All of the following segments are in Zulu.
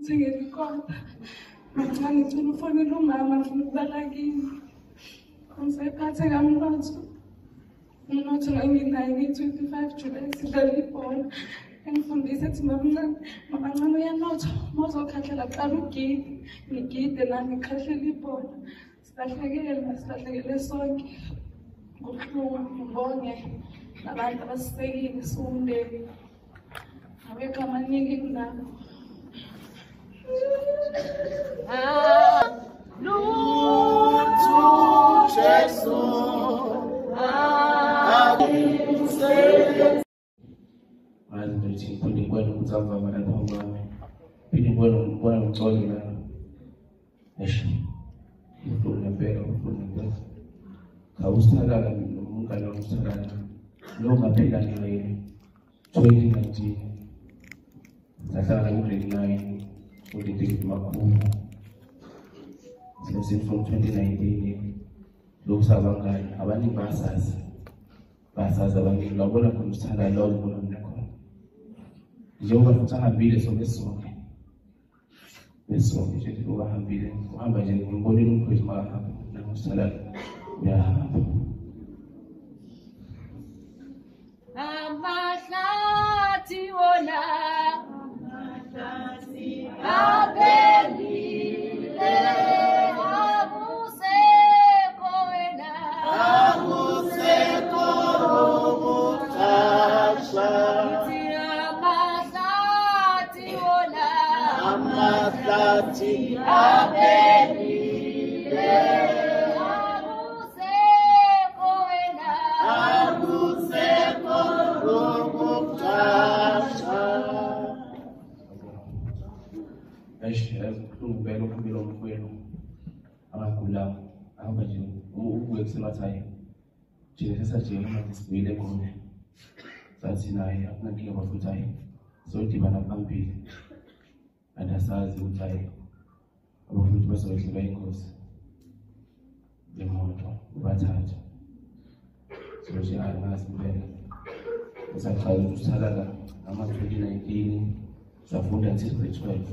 Ngiyakona manje ngicela ufonele umama ngifuna ukubala kimi ngisephathe kamnotho umnotho nganginayo ngi-25 July sidlala ibhola engifundisa ethi mama ncane uyanotha uma uzokhahlela qala ugide ngigide nami ngikhahlela ibhola silahlekele sonke kubuhlungu ngibonge nabantu abasisekile siwumndeni abekho amaningi kunabo. From 2019, those are Bangai, Abani Basas, Abani, Lobona from Sala, Lord Bonacon. Yoga to have been so this song. This song is over have been one by the Golden Christmas, Sala. Yeah. So Tibana Pampi and Asaz Utai about which was with vehicles the motor battered. So she had asked me as I tried to Salada, I'm 2019, Safunda until 12.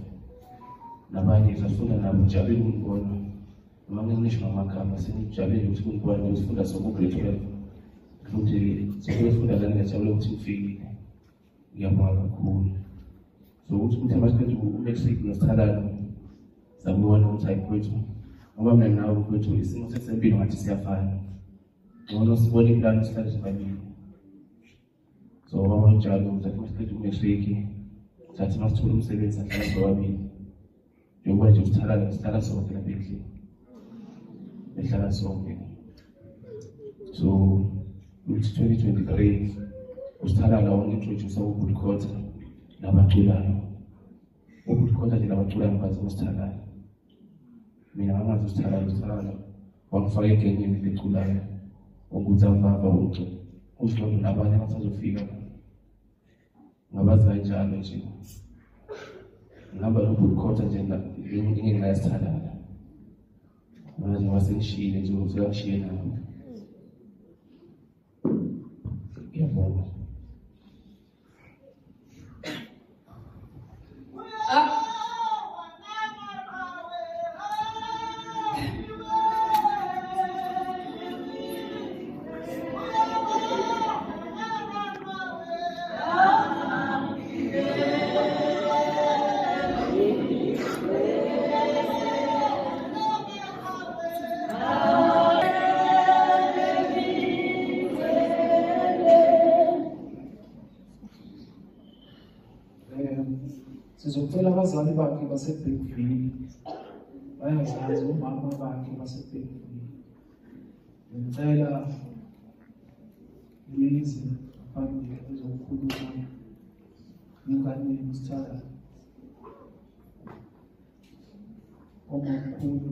Nabani is a food and I'm Jabi born among English Mamaka, saying Jabi was good one was food as a book 12. Food, so food and a shallow to feed. Yamaka cool. So we must go to next week in Australia. Someone who type question. Our men now go to is not a bit of a fire. One of the body plan starts by me. So our child that must go to next week. That's not to them savings and that's what I mean. You want to start so can I be the start so so it's 2023. Ustala introduce good quarter nabatula good quarter nabatula mbazi ustala mina mama ustala wamfake kenye nilitula ukuza mbava uthi uhlolo nabanye abazofika ngabazi kanjalo nje ngaba lo good quarter nje ngingayisithala manje wasengishile nje uzashiye nami ngiyabona. Sizocela abazali bakhe baseBerkeley bayazazi umama bakhe baseBerkeley ngicela yize phambili ezokhuluma ngingane usithatha omkhulu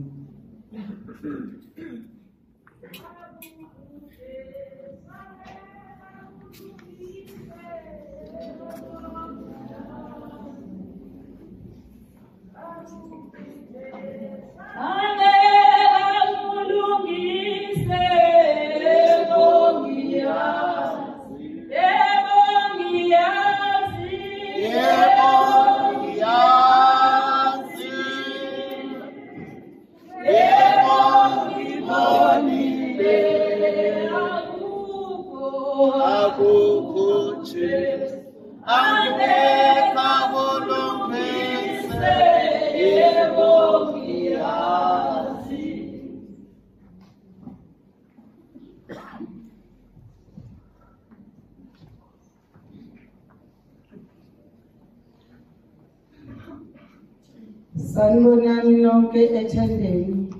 Sanibonani nonke ethendeni.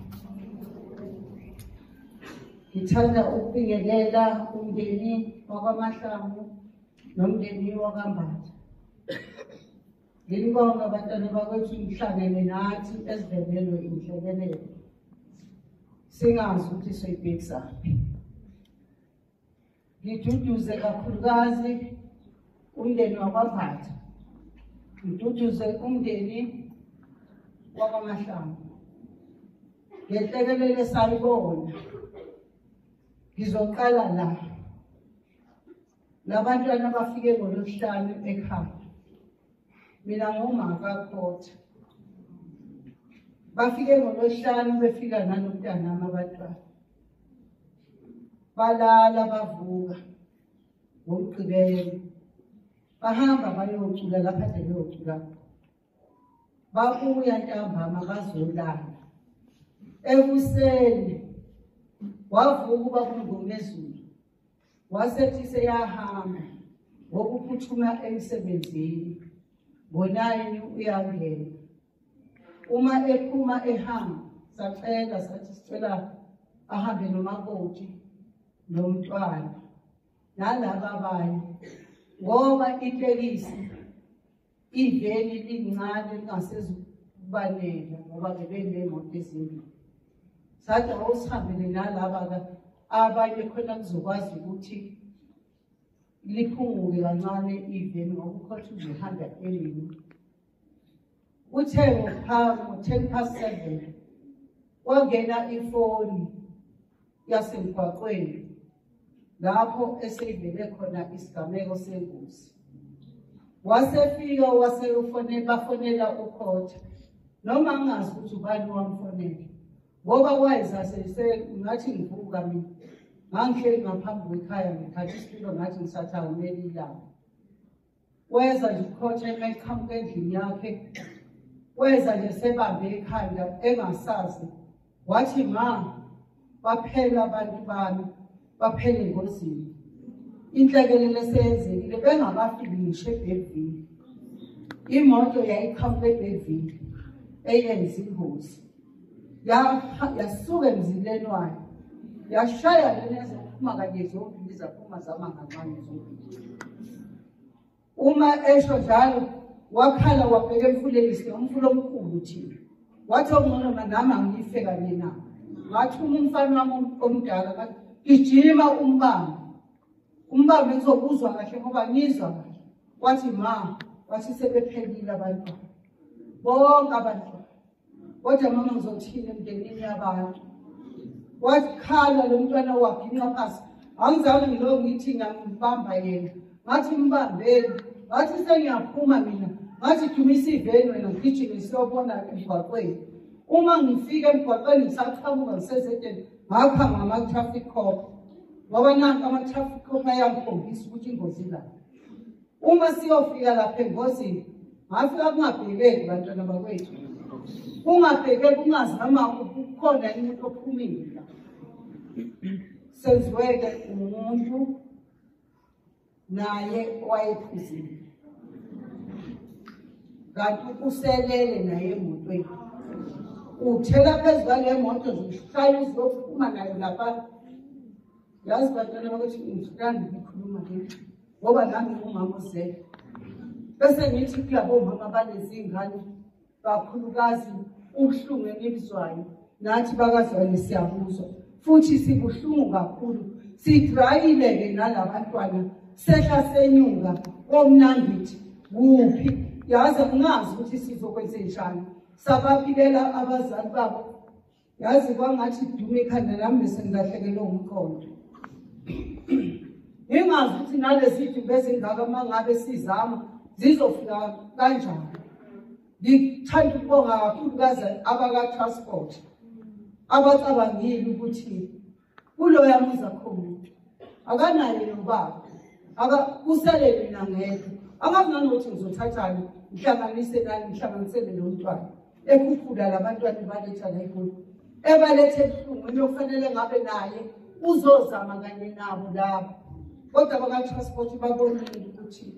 Ngithanda ukubingelela umndeni wakwaMahlangu nomndeni wakwaMbatha. Ngibonga abantwana bakwethu ngihlangene nathi esivelelwe inhlekelele. Singazi ukuthi soyibhekisaphi. Ngiduduze kakhulukazi umndeni wakwaMbatha. Ngiduduze umndeni wakwaMahlangu. Ngenhlekelele sayibona. Ngizoqala la. Labantwana bafike ngolosihlanu ekhaya. Mina ngumama Khotha. Bafike ngolosihlanu befika nanomntana abantwana. Balala bavuka. Ngomgqibelo. Bahamba bayocula lapha beyocula. Babuya ntambama bazolala. Ekuseni wavuka uba kungomezulu. Wasethi seyahamba ngokuphuthuma emsebenzini. Ngo-9 uyangena. Uma ephuma ehamba sacela sathi sicela ahambe nomakoti nomntwana nalaba abanye ngoba itekisi iveni lincane lingasezukubanela ngoba bebenemoto ezimbili. Sathi awusihambele nalaba abanye khona kuzokwazi ukuthi liphunguke kancane iveni ngoba ukhotha uzohamba emini. Uthe ngo-7:10 kwangena ifoni yasemgwaqweni lapho eseyivele khona isigameko sengozi. Wasefika bafonela uKhotha noma ngingazi ukuthi ubani wamfonela ngoba kwayeza ngathi ngivuka mina ngangihleli ngaphambi kwekhaya ngithatha isitulo ngathi ngisathangamela ilanga. Weza nje uKhotha eqhamuka endlini yakhe weza nje sebambe ekhanda engasazi wathi ma baphela abantu bami baphele engozini. Inhlekelele seyenzekile bengabafiki ngisho eBellville. Imoto yayiqhamuka eBellville eyenza ingozi. Yasuka emzileni wayo yashaya lena ezophuma kanye zombili zaphuma zamangancane zombili. Uma esho njalo wakhala wabheka emfuleni umfula omkhulu thina. Wathi ongcono nami angife kanye nawo. Ngathuma umfana wami omdala ngathi gijima umbambe. Umbambe ngizokuzwa kahle ngoba ngizwa kahle. Wathi ma wathi sebephelile abantu. Bonke abantu. Kodwa mama ngizothini emndenini yabantu. Wakhala lo mntwana wakhe inqaphazi. Angizange ngilo ngithi ngiyambamba yena. Ngathi mbambeni. Ngathi sengiyaphuma mina. Ngathi dumisa iveni wena ngigijime siyobona emgwaqweni. Uma ngifika emgwaqweni ngisaqhamuka ngisezedeni ngakha ngama-traffic cop. Ngoba nanku ama-traffic cop ayangikhombisa ukuthi ingozi la. Uma siyofika lapha engozini ngafika kungabhekeki bantwana bakwethu. Kungabhekeki ungazama ukukhona umuntu ophumile la. Senziweke umuntu naye wayephuzile. Kanti uselele naye emotweni. Uthela phezu kwale moto zokuhlala uzophuma nayo lapha. Yazi bantwana bakwethu ngithanda ukukhuluma nje ngoba nami ngumama ozele. Bese ngithi kulabo mama balezingane kakhulukazi ubuhlungu engibuzwayo nathi bakazwane siyabuzwa futhi sibuhlungu kakhulu. Sidrayile-ke nalabantwana sehla senyuka omnangithi kuphi yazi ngingazi ukuthi sizokwenza njani. Sabaphilela abazali babo yazi kwangathi dume ekhanda nami bese ngilahlekelwe umqondo. Ngingazi ukuthi nalezi zinto ezingaka mangabe sizama zizofika kanjani. Ngithanda ukubonga kakhulukazi abaka-transport abacabangile ukuthi kuloya muza khona akanayo nobaba usele mina ngedwa akazi nokuthi ngizothathani ngihlanganise nani ngihlanganisele lo mntwana ekhuphula labantwana baletha la ekhona ebalethe ebuhlungu okufanele ngabe naye uzozama kanye nabo labo. Kodwa abaka-transport babonile ukuthi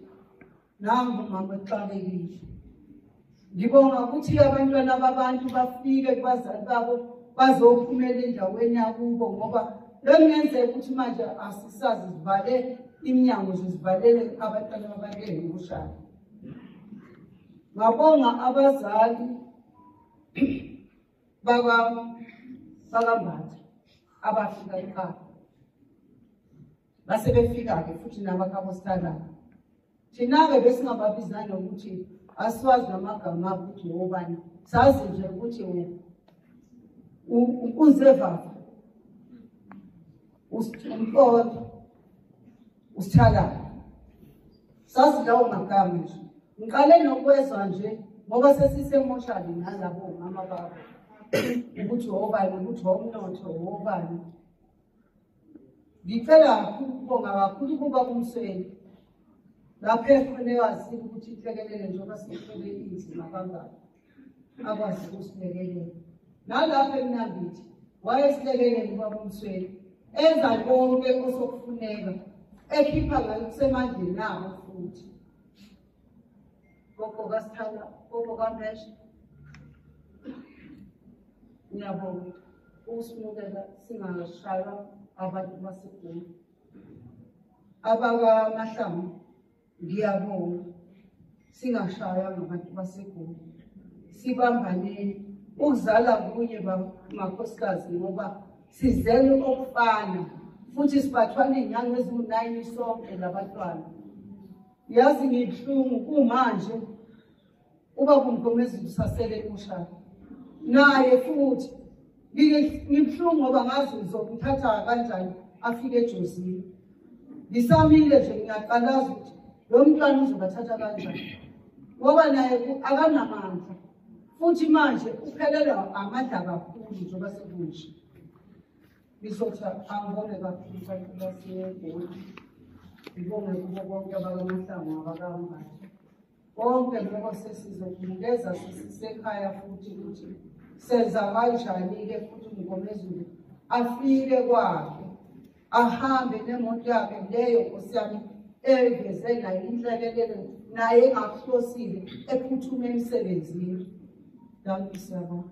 nangu mama exakekile. Ngibonga ukuthi abantwana babantu bafike kubazali babo bazophumela endaweni yakubo ngoba bekungenzeka ukuthi manje asisazi sivale iminyango zivalele abantwana babake ngoshaka. Ngabonga abazali bakambatha abafika ekhaya. Base befika-ke futhi nabakabo sithandana. Thina-ke besingababizana ukuthi asiwazi namagama abo ukuthi wobani. Sazi nje ukuthi uzevava, umpolo, usithandana. Sazi lawo magama nje. Ngiqale nokwezwa nje ngoba sesisemoshali nalabo mama babo. Ukuthi wobani, ukuthi womnotho, wobani. Ngicela ukubonga kakhulu kuba kumsweni. Lapho ekhonekazi ukuthi ihlekelele njengoba sithole inzima kangaka. Akwazi ukusilekelela. Nalapho eMnambithi wayesilekelela kuba kumsweni. Enza konke osokufuneka. Ekhipha ngayo kusemandleni nabo futhi. Gogo kaSithanda, gogo kaMesha. Ngiyabonga ukusimukela singashaywa abantu baseGoli. AbakaMahlangu ngiyabonga singashaywa ngabantu baseGoli. Sibambaneni ukuzala kunye bamakhosikazi ngoba sizele okufana futhi sibathwana izinyanga eziwu9 sonke labantwana. Yazi ngibhlungu kumanje ubaba uMgomezulu sasele emushaka. Naye futhi ngibhlungu ngoba ngazi uzomthatha kanjani afike eJozini. Ngisamile nje ngiyaqalaza ukuthi lo mntwana uzobathatha kanjani. Ngoba naye akanamandla. Futhi manje uphelelwa amandla kakhulu njengoba sekunje. Ngizothi angibonge kakhulu abantu baseGoli. Ngibonge kubo bonke abakaMahlangu abakaMbatha. Bonke ngoba sesizokunikeza sisekhaya futhi ukuthi senza kanjani-ke futhi uMgomezulu afike kwakhe. Ahambe nemoto yakhe leyo Nkosi yami eveze nayo inhlekelele naye engakuhlosile ephuthume emsebenzini. Danke siyabonga.